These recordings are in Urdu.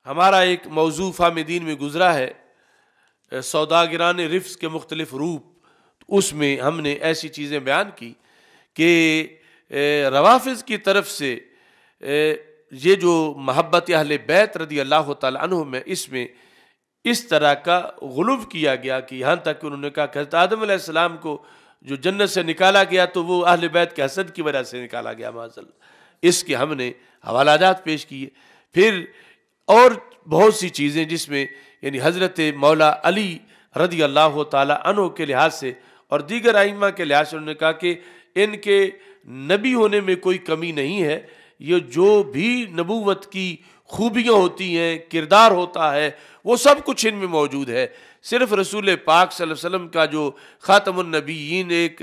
ہمارا ایک موضوع فہم دین میں گزرا ہے سوداگران رفض کے مختلف روپ. اس میں ہم نے ایسی چیزیں بیان کی کہ روافض کی طرف سے یہ جو محبت اہل بیت رضی اللہ تعالی عنہ میں اس طرح کا غلو کیا گیا کہ یہاں تک کہ انہوں نے کہا کہ حضرت آدم علیہ السلام کو جو جنت سے نکالا گیا تو وہ اہل بیت کے حسد کی وجہ سے نکالا گیا معاذ اللہ. اس کے ہم نے حوالہ جات پیش کیے. پھر اور بہت سی چیزیں جس میں یعنی حضرت مولا علی رضی اللہ تعالی عنہ کے لحاظ سے اور دیگر ائمہ کے لحاظ سے انہوں نے کہا کہ ان کے نبی ہونے میں کوئی کمی نہیں ہے. یہ جو بھی نبوت کی خوبیاں ہوتی ہیں، کردار ہوتا ہے، وہ سب کچھ ان میں موجود ہے. صرف رسول پاک صلی اللہ علیہ وسلم کا جو خاتم النبیین ایک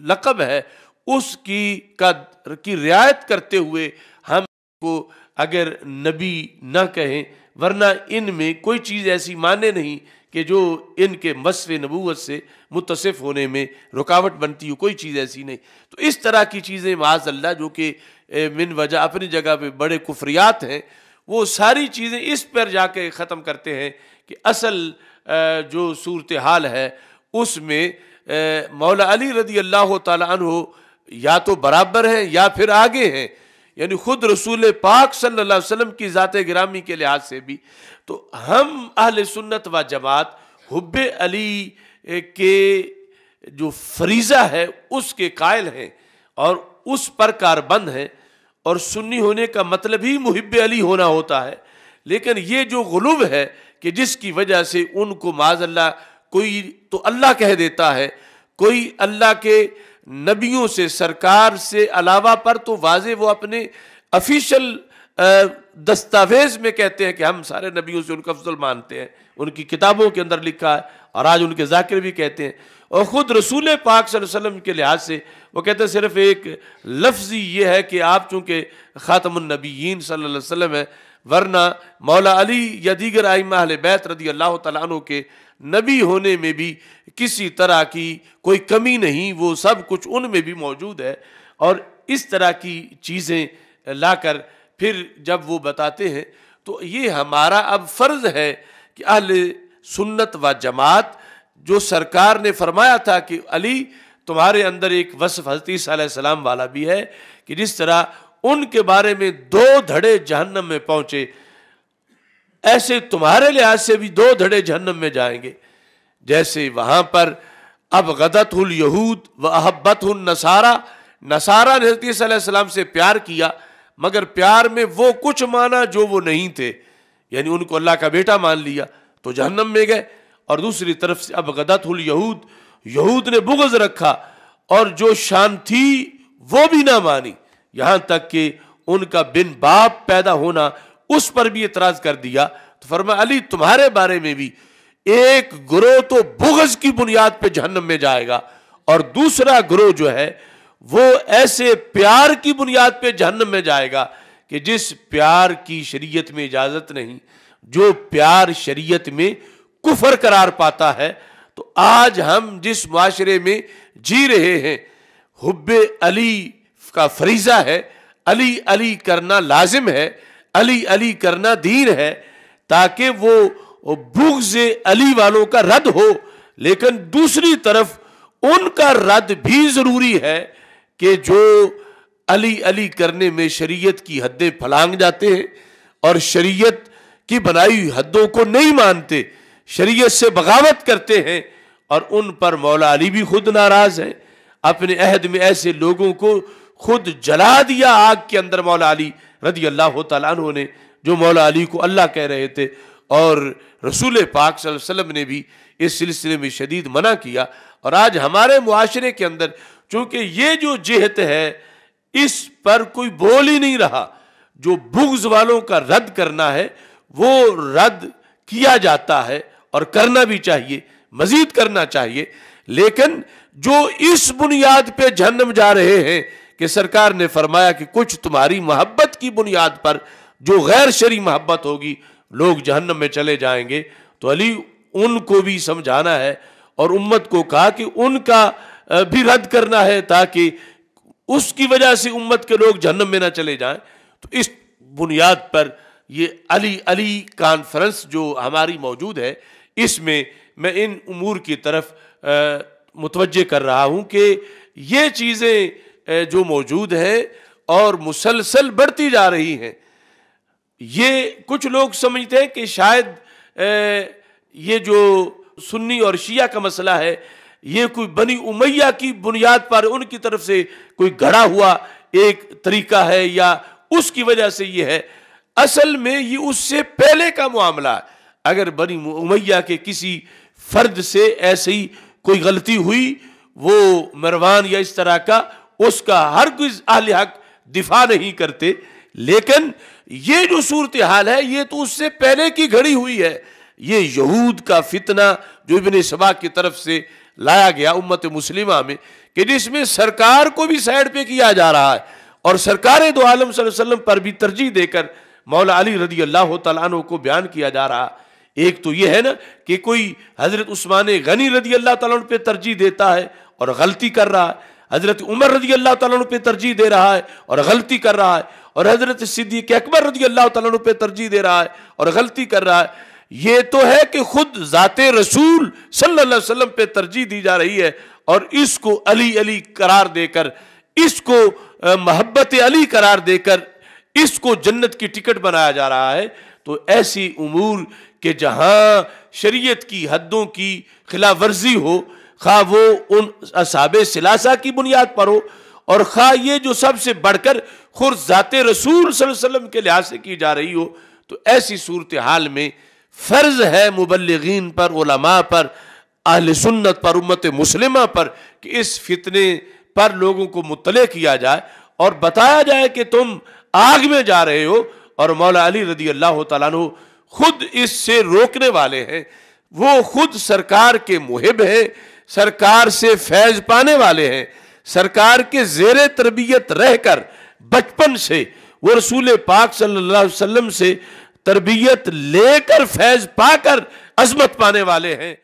لقب ہے اس کی رعایت کرتے ہوئے ہم کو اگر نبی نہ کہیں، ورنہ ان میں کوئی چیز ایسی مانے نہیں کہ جو ان کے وصف نبوت سے متصف ہونے میں رکاوٹ بنتی ہو، کوئی چیز ایسی نہیں. تو اس طرح کی چیزیں معاذ اللہ جو کہ من وجہ اپنی جگہ پہ بڑے کفریات ہیں، وہ ساری چیزیں اس پر جا کے ختم کرتے ہیں کہ اصل جو صورتحال ہے اس میں مولا علی رضی اللہ تعالی عنہ یا تو برابر ہیں یا پھر آگے ہیں. یعنی خود رسول پاک صلی اللہ علیہ وسلم کی ذات گرامی کے لحاظ سے بھی. تو ہم اہل سنت و جماعت حب علی کے جو فریضہ ہے اس کے قائل ہیں اور اس پر کاربند ہیں، اور سنی ہونے کا مطلب ہی محب علی ہونا ہوتا ہے. لیکن یہ جو غلو ہے کہ جس کی وجہ سے ان کو معاذ اللہ کوئی تو اللہ کہہ دیتا ہے، کوئی اللہ کے نبیوں سے سرکار سے علاوہ پر تو واضح وہ اپنے افیشل دستاویز میں کہتے ہیں کہ ہم سارے نبیوں سے ان کو افضل مانتے ہیں، ان کی کتابوں کے اندر لکھا ہے، اور آج ان کے ذاکر بھی کہتے ہیں. اور خود رسول پاک صلی اللہ علیہ وسلم کے لحاظ سے وہ کہتے ہیں صرف ایک لفظی یہ ہے کہ آپ چونکہ خاتم النبیین صلی اللہ علیہ وسلم ہیں، ورنہ مولا علی یا دیگر ائمہ اہل بیت رضی اللہ تعالیٰ عنہ کے نبی ہونے میں بھی کسی طرح کی کوئی کمی نہیں، وہ سب کچھ ان میں بھی موجود ہے. اور اس طرح کی چیزیں لا کر پھر جب وہ بتاتے ہیں تو یہ ہمارا اب فرض ہے کہ اہل سنت و جماعت جو سرکار نے فرمایا تھا کہ علی تمہارے اندر ایک وصف حضرت عیسیٰ علیہ السلام والا بھی ہے کہ جس طرح ان کے بارے میں 2 دھڑے جہنم میں پہنچے، ایسے تمہارے لحاظ سے بھی 2 دھڑے جہنم میں جائیں گے. جیسے وہاں پر ابغضتہ الیہود واحبتہ النصارى، نصارہ نے حضرت عیسیٰ علیہ السلام سے پیار کیا مگر پیار میں وہ کچھ مانا جو وہ نہیں تھے، یعنی ان کو اللہ کا بیٹا مان لیا تو جہنم میں گئے. اور دوسری طرف سے ابغضتہ الیہود، یہود نے بغض رکھا اور جو شان تھی وہ بھی نہ مانی، یہاں تک کہ ان کا بن باپ پیدا ہونا اس پر بھی اعتراض کر دیا. تو فرمایا علی تمہارے بارے میں بھی ایک گروہ تو بغض کی بنیاد پہ جہنم میں جائے گا، اور دوسرا گروہ جو ہے وہ ایسے پیار کی بنیاد پہ جہنم میں جائے گا کہ جس پیار کی شریعت میں اجازت نہیں، جو پیار شریعت میں کفر قرار پاتا ہے. تو آج ہم جس معاشرے میں جی رہے ہیں حب علی کا فریضہ ہے، علی علی کرنا لازم ہے، علی علی کرنا دین ہے، تاکہ وہ بغض علی والوں کا رد ہو. لیکن دوسری طرف ان کا رد بھی ضروری ہے کہ جو علی علی کرنے میں شریعت کی حدیں پھلانگ جاتے ہیں اور شریعت کی بنائی ہوئی حدوں کو نہیں مانتے، شریعت سے بغاوت کرتے ہیں، اور ان پر مولا علی بھی خود ناراض ہیں. اپنے عہد میں ایسے لوگوں کو خود جلا دیا آگ کے اندر مولا علی رضی اللہ تعالیٰ عنہ نے، جو مولا علی کو اللہ کہہ رہے تھے. اور رسول پاک صلی اللہ علیہ وسلم نے بھی اس سلسلے میں شدید منع کیا. اور آج ہمارے معاشرے کے اندر چونکہ یہ جو جہت ہے اس پر کوئی بول ہی نہیں رہا، جو بغض والوں کا رد کرنا ہے وہ رد کیا جاتا ہے اور کرنا بھی چاہیے، مزید کرنا چاہیے. لیکن جو اس بنیاد پہ جہنم جا رہے ہیں کہ سرکار نے فرمایا کہ کچھ تمہاری محبت کی بنیاد پر جو غیر شرعی محبت ہوگی لوگ جہنم میں چلے جائیں گے، تو علی ان کو بھی سمجھانا ہے اور امت کو کہا کہ ان کا بھی رد کرنا ہے تاکہ اس کی وجہ سے امت کے لوگ جہنم میں نہ چلے جائیں. تو اس بنیاد پر یہ علی کانفرنس جو ہماری موجود ہے، اس میں میں ان امور کی طرف متوجہ کر رہا ہوں کہ یہ چیزیں جو موجود ہیں اور مسلسل بڑھتی جا رہی ہیں، یہ کچھ لوگ سمجھتے ہیں کہ شاید یہ جو سنی اور شیعہ کا مسئلہ ہے یہ کوئی بنی امیہ کی بنیاد پر ان کی طرف سے کوئی گھڑا ہوا ایک طریقہ ہے یا اس کی وجہ سے یہ ہے۔ اصل میں یہ اس سے پہلے کا معاملہ ہے۔ اگر بنی امیہ کے کسی فرد سے ایسی کوئی غلطی ہوئی، وہ مروان یا اس طرح کا، اس کا ہرگز اہل حق دفاع نہیں کرتے، لیکن یہ جو صورتحال ہے یہ تو اس سے پہلے کی گھڑی ہوئی ہے۔ یہ یہود کا فتنہ جو ابن سبا کی طرف سے لایا گیا امت مسلمہ میں، کہ جس میں سرکار کو بھی سائیڈ پہ کیا جا رہا ہے اور سرکار دو عالم صلی اللہ علیہ وسلم پر بھی ترجیح دے کر مولا علی رضی اللہ تعالیٰ عنہ کو بیان کیا جا رہا۔ ایک تو یہ ہے نا کہ کوئی حضرت عثمان غنی رضی اللہ تعالیٰ عنہ پہ ترجیح دیتا ہے اور غلطی کر رہا ہے، حضرت عمر رضی اللہ تعالیٰ عنہ پہ ترجیح دے رہا ہے اور غلطی کر رہا ہے، اور حضرت صدیق اکبر رضی اللہ تعالیٰ عنہ پہ ترجیح دے رہا ہے اور غلطی کر رہا ہے۔ یہ تو ہے کہ خود ذات رسول صلی اللہ علیہ وسلم پہ ترجیح دی جا رہی ہے اور اس کو علی قرار دے کر، اس کو محبت علی قرار دے کر، اس کو جنت کی ٹکٹ بنایا جا رہا ہے۔ تو ایسی امور کہ جہاں شریعت کی حدوں کی خلاف ورزی ہو، خواہ وہ ان اصحاب ثلاثہ کی بنیاد پر ہو اور خواہ یہ جو سب سے بڑھ کر خود ذات رسول صلی اللہ علیہ وسلم کے لحاظ سے کی جا رہی ہو، تو ایسی صورتحال میں فرض ہے مبلغین پر، علماء پر، اہل سنت پر، امت مسلمہ پر کہ اس فتنے پر لوگوں کو مطلع کیا جائے اور بتایا جائے کہ تم آگ میں جا رہے ہو، اور مولا علی رضی اللہ تعالیٰ عنہ خود اس سے روکنے والے ہیں۔ وہ خود سرکار کے محب ہیں، سرکار سے فیض پانے والے ہیں، سرکار کے زیر تربیت رہ کر بچپن سے وہ رسول پاک صلی اللہ علیہ وسلم سے تربیت لے کر فیض پا کر عظمت پانے والے ہیں۔